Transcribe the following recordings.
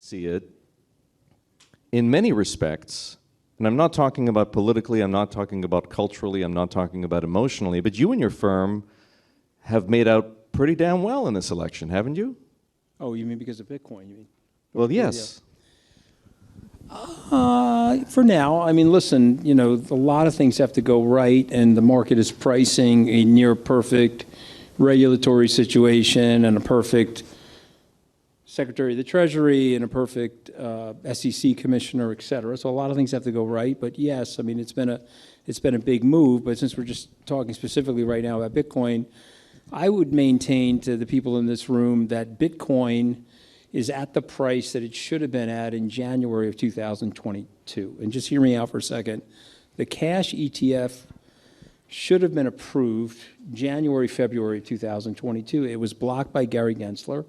see it, in many respects, and I'm not talking about politically, I'm not talking about culturally, I'm not talking about emotionally, but you and your firm have made out pretty damn well in this election, haven't you? Oh, you mean because of Bitcoin, you mean? Well, yes. For now, I mean, listen, you know, a lot of things have to go right, and the market is pricing a near perfect regulatory situation and a perfect Secretary of the Treasury and a perfect SEC commissioner, et cetera. So a lot of things have to go right. But yes, I mean, it's been a big move. But since we're just talking specifically right now about Bitcoin, I would maintain to the people in this room that Bitcoin is at the price that it should have been at in January of 2022. And just hear me out for a second. The cash ETF should have been approved January, February of 2022. It was blocked by Gary Gensler.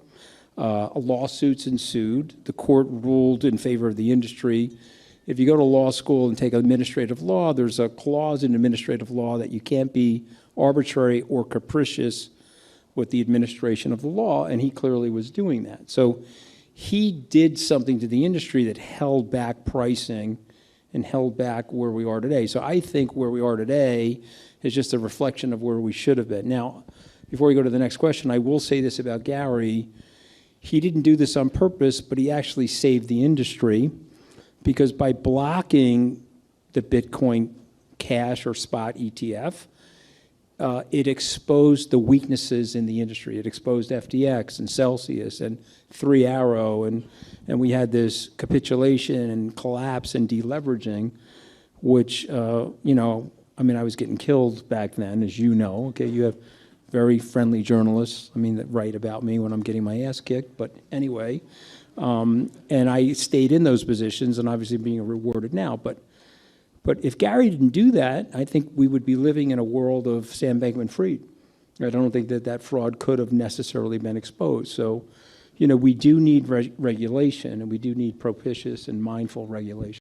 Lawsuits ensued. The court ruled in favor of the industry. If you go to law school and take administrative law, there's a clause in administrative law that you can't be arbitrary or capricious with the administration of the law, and he clearly was doing that. So he did something to the industry that held back pricing and held back where we are today. So I think where we are today is just a reflection of where we should have been. Now, before we go to the next question, I will say this about Gary. He didn't do this on purpose, but he actually saved the industry, because by blocking the Bitcoin cash or spot ETF, it exposed the weaknesses in the industry. It exposed FTX and Celsius and 3 Arrow, and we had this capitulation and collapse and deleveraging, which, you know, I mean, I was getting killed back then, as you know. Okay, you have very friendly journalists, I mean, that write about me when I'm getting my ass kicked. But anyway, and I stayed in those positions, and obviously being rewarded now. But if Gary didn't do that, I think we would be living in a world of Sam Bankman-Fried. I don't think that fraud could have necessarily been exposed. So, you know, we do need regulation, and we do need propitious and mindful regulation.